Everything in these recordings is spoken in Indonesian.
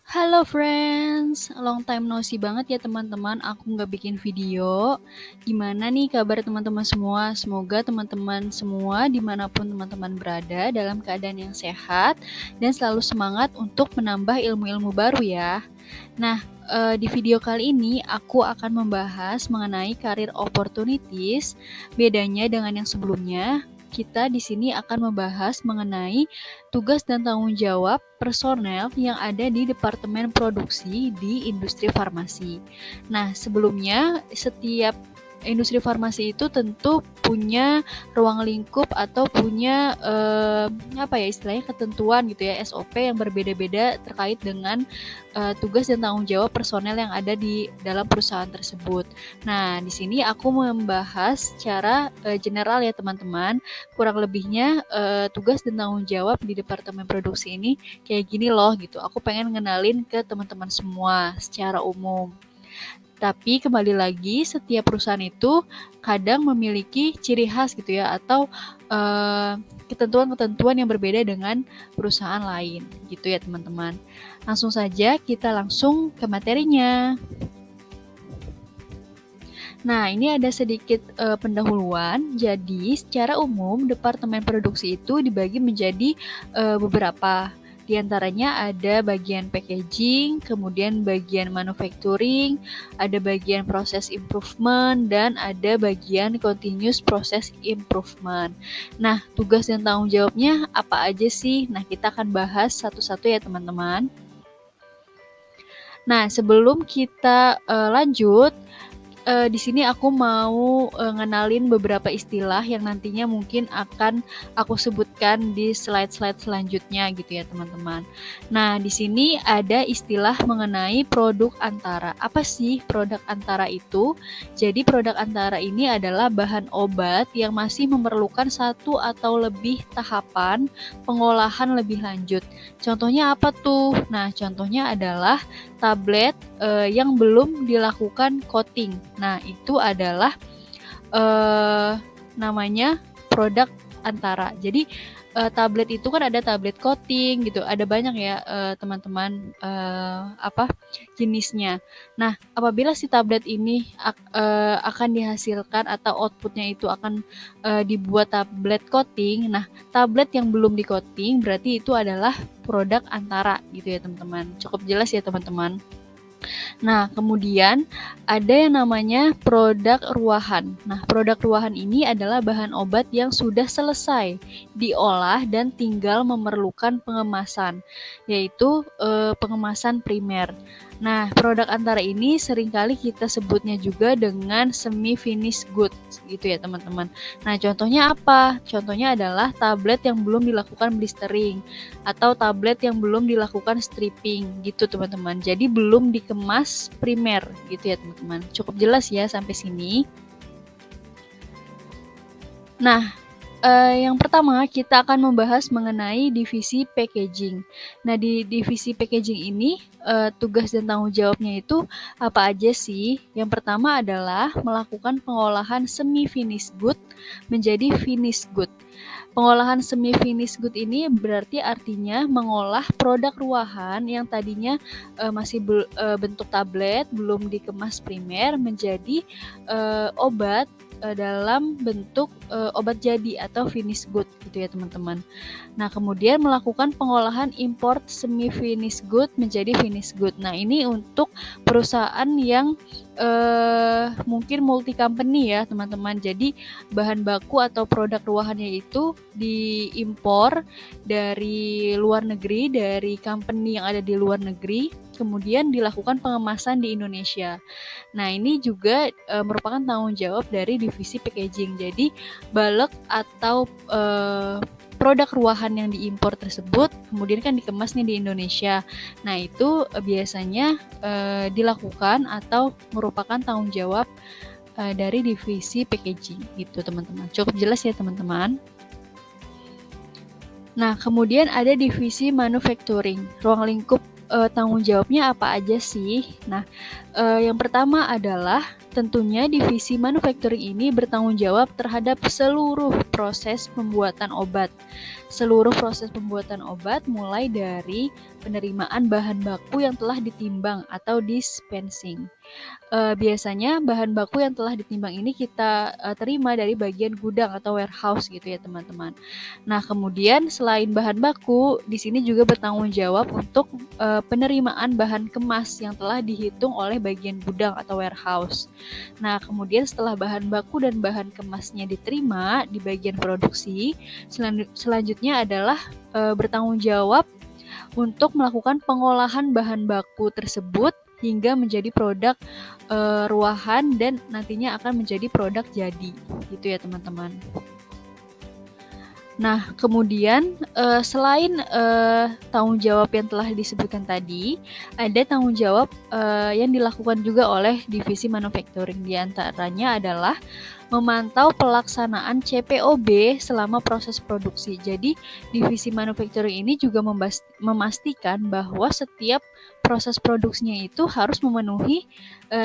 Halo friends, long time no see banget ya teman-teman, aku nggak bikin video. Gimana nih kabar teman-teman semua? Semoga teman-teman semua dimanapun teman-teman berada dalam keadaan yang sehat dan selalu semangat untuk menambah ilmu-ilmu baru ya. Nah, di video kali ini aku akan membahas mengenai career opportunities. Bedanya dengan yang sebelumnya, kita di sini akan membahas mengenai tugas dan tanggung jawab personel yang ada di Departemen Produksi di industri farmasi. Nah, sebelumnya setiap industri farmasi itu tentu punya ruang lingkup atau punya istilahnya ketentuan gitu ya, SOP yang berbeda-beda terkait dengan tugas dan tanggung jawab personel yang ada di dalam perusahaan tersebut. Nah, di sini aku membahas secara general ya teman-teman. Kurang lebihnya tugas dan tanggung jawab di Departemen Produksi ini kayak gini loh gitu. Aku pengen ngenalin ke teman-teman semua secara umum. Tapi kembali lagi, setiap perusahaan itu kadang memiliki ciri khas gitu ya, atau ketentuan-ketentuan yang berbeda dengan perusahaan lain gitu ya teman-teman. Langsung saja kita langsung ke materinya. Nah, ini ada sedikit pendahuluan. Jadi, secara umum Departemen Produksi itu dibagi menjadi beberapa. Di antaranya ada bagian packaging, kemudian bagian manufacturing, ada bagian process improvement, dan ada bagian continuous process improvement. Nah, tugas dan tanggung jawabnya apa aja sih? Nah, kita akan bahas satu-satu ya teman-teman. Nah, sebelum kita lanjut, di sini aku mau ngenalin beberapa istilah yang nantinya mungkin akan aku sebutkan di slide-slide selanjutnya gitu ya teman-teman. Nah, di sini ada istilah mengenai produk antara. Apa sih produk antara itu? Jadi produk antara ini adalah bahan obat yang masih memerlukan satu atau lebih tahapan pengolahan lebih lanjut. Contohnya apa tuh? Nah, contohnya adalah tablet yang belum dilakukan coating. Nah, itu adalah namanya produk antara. Jadi tablet itu kan ada tablet coating gitu, ada banyak ya teman-teman jenisnya. Nah, apabila si tablet ini akan dihasilkan atau outputnya itu akan dibuat tablet coating, nah tablet yang belum di coating berarti itu adalah produk antara gitu ya teman-teman. Cukup jelas ya teman-teman. Nah, kemudian ada yang namanya produk ruahan. Nah, produk ruahan ini adalah bahan obat yang sudah selesai diolah dan tinggal memerlukan pengemasan, yaitu pengemasan primer. Nah, produk antara ini seringkali kita sebutnya juga dengan semi-finished goods gitu ya teman-teman. Nah, contohnya apa? Contohnya adalah tablet yang belum dilakukan blistering atau tablet yang belum dilakukan stripping gitu teman-teman. Jadi belum dikemas primer gitu ya teman-teman. Cukup jelas ya sampai sini. Nah, yang pertama kita akan membahas mengenai divisi packaging. Nah, di divisi packaging ini tugas dan tanggung jawabnya itu apa aja sih? Yang pertama adalah melakukan pengolahan semi-finished good menjadi finished good. Pengolahan semi-finished good ini berarti artinya mengolah produk ruahan yang tadinya masih bentuk tablet, belum dikemas primer menjadi obat dalam bentuk obat jadi atau finished good gitu ya teman-teman. Nah, kemudian melakukan pengolahan import semi finished good menjadi finished good. Nah, ini untuk perusahaan yang mungkin multi company ya teman-teman. Jadi bahan baku atau produk ruahannya itu diimpor dari luar negeri, dari company yang ada di luar negeri, kemudian dilakukan pengemasan di Indonesia. Nah, ini juga merupakan tanggung jawab dari divisi packaging. Jadi, balek atau produk ruahan yang diimpor tersebut kemudian kan dikemas nih di Indonesia. Nah, itu biasanya dilakukan atau merupakan tanggung jawab dari divisi packaging gitu, teman-teman. Cukup jelas ya, teman-teman. Nah, kemudian ada divisi manufacturing, ruang lingkup tanggung jawabnya apa aja sih? Nah, yang pertama adalah tentunya divisi manufacturing ini bertanggung jawab terhadap seluruh proses pembuatan obat. Seluruh proses pembuatan obat mulai dari penerimaan bahan baku yang telah ditimbang atau dispensing. Biasanya bahan baku yang telah ditimbang ini kita terima dari bagian gudang atau warehouse gitu ya teman-teman. Nah kemudian selain bahan baku, di sini juga bertanggung jawab untuk penerimaan bahan kemas yang telah dihitung oleh bagian gudang atau warehouse. Nah kemudian setelah bahan baku dan bahan kemasnya diterima di bagian produksi, selanjutnya adalah bertanggung jawab untuk melakukan pengolahan bahan baku tersebut hingga menjadi produk ruahan dan nantinya akan menjadi produk jadi gitu ya teman-teman. Nah kemudian selain tanggung jawab yang telah disebutkan tadi, ada tanggung jawab yang dilakukan juga oleh divisi manufacturing. Di antaranya adalah memantau pelaksanaan CPOB selama proses produksi. Jadi divisi manufacturing ini juga memastikan bahwa setiap proses produksinya itu harus memenuhi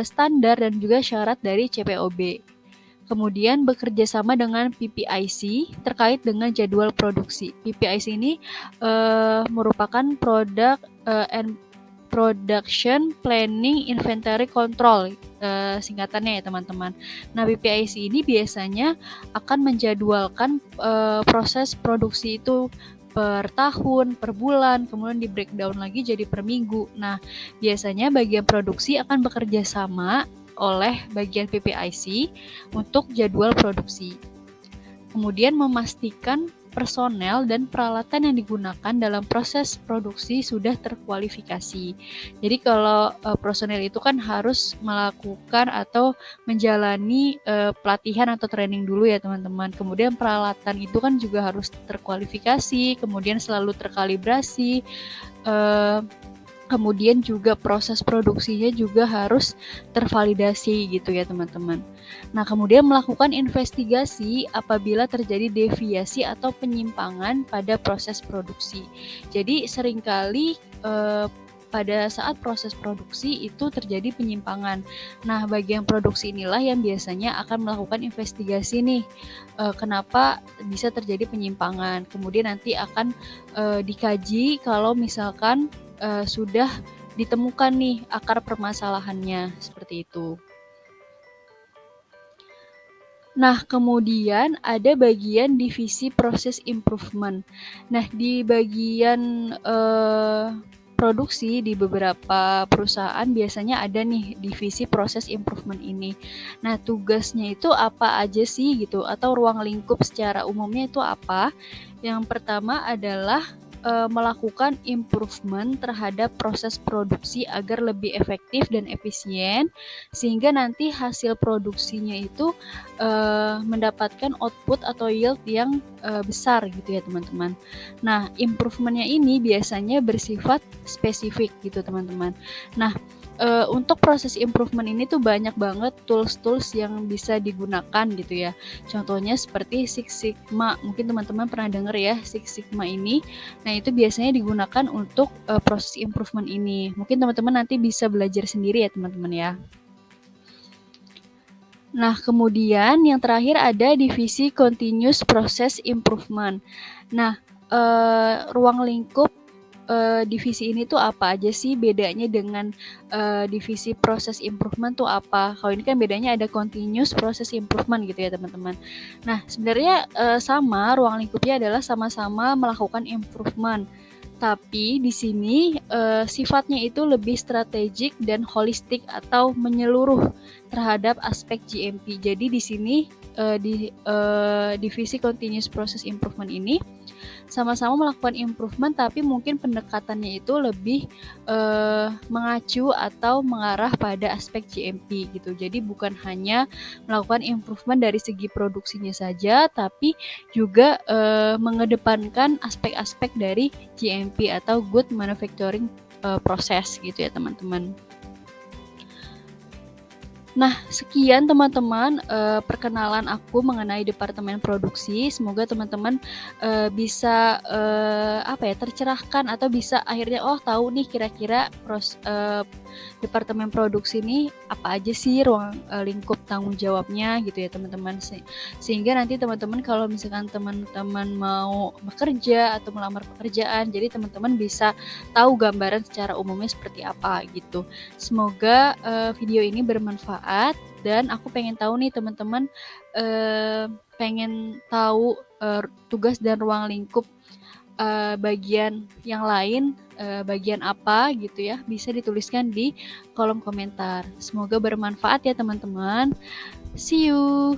standar dan juga syarat dari CPOB. Kemudian bekerja sama dengan PPIC terkait dengan jadwal produksi. PPIC ini merupakan Production Planning Inventory Control, singkatannya ya teman-teman. Nah PPIC ini biasanya akan menjadwalkan proses produksi itu per tahun, per bulan, kemudian di breakdown lagi jadi per minggu. Nah biasanya bagian produksi akan bekerja sama oleh bagian PPIC untuk jadwal produksi. Kemudian memastikan personel dan peralatan yang digunakan dalam proses produksi sudah terkualifikasi. Jadi kalau personel itu kan harus melakukan atau menjalani pelatihan atau training dulu ya teman-teman. Kemudian peralatan itu kan juga harus terkualifikasi, kemudian selalu terkalibrasi. Kemudian juga proses produksinya juga harus tervalidasi gitu ya teman-teman. Nah kemudian melakukan investigasi apabila terjadi deviasi atau penyimpangan pada proses produksi. Jadi seringkali pada saat proses produksi itu terjadi penyimpangan. Nah bagian produksi inilah yang biasanya akan melakukan investigasi nih. Kenapa bisa terjadi penyimpangan. Kemudian nanti akan dikaji kalau misalkan sudah ditemukan nih akar permasalahannya seperti itu. Nah, kemudian ada bagian divisi proses improvement. Nah, di bagian produksi di beberapa perusahaan biasanya ada nih divisi proses improvement ini. Nah, tugasnya itu apa aja sih gitu atau ruang lingkup secara umumnya itu apa? Yang pertama adalah melakukan improvement terhadap proses produksi agar lebih efektif dan efisien sehingga nanti hasil produksinya itu mendapatkan output atau yield yang besar gitu ya teman-teman. Nah, improvementnya ini biasanya bersifat spesifik gitu teman-teman. Nah, untuk proses improvement ini tuh banyak banget tools-tools yang bisa digunakan gitu ya. Contohnya seperti Six Sigma. Mungkin teman-teman pernah dengar ya Six Sigma ini. Nah, itu biasanya digunakan untuk proses improvement ini. Mungkin teman-teman nanti bisa belajar sendiri ya teman-teman ya. Nah, kemudian yang terakhir ada divisi Continuous Process Improvement. Nah, ruang lingkup divisi ini tuh apa aja sih bedanya dengan divisi proses improvement tuh apa? Kalau ini kan bedanya ada continuous process improvement gitu ya teman-teman. Nah sebenarnya sama, ruang lingkupnya adalah sama-sama melakukan improvement. Tapi di sini sifatnya itu lebih strategik dan holistik atau menyeluruh terhadap aspek GMP. Jadi di sini di divisi continuous process improvement ini sama-sama melakukan improvement tapi mungkin pendekatannya itu lebih mengacu atau mengarah pada aspek GMP gitu. Jadi bukan hanya melakukan improvement dari segi produksinya saja tapi juga mengedepankan aspek-aspek dari GMP atau Good Manufacturing Process gitu ya teman-teman. Nah, sekian teman-teman, perkenalan aku mengenai departemen produksi. Semoga teman-teman, bisa, tercerahkan atau bisa akhirnya, oh tahu nih kira-kira departemen produksi ini apa aja sih ruang, lingkup tanggung jawabnya gitu ya teman-teman. Sehingga nanti teman-teman kalau misalkan teman-teman mau bekerja atau melamar pekerjaan, jadi teman-teman bisa tahu gambaran secara umumnya seperti apa gitu. Semoga, video ini bermanfaat dan aku pengen tahu nih teman-teman, pengen tahu, tugas dan ruang lingkup, bagian yang lain, bagian apa gitu ya, bisa dituliskan di kolom komentar. Semoga bermanfaat ya teman-teman. See you.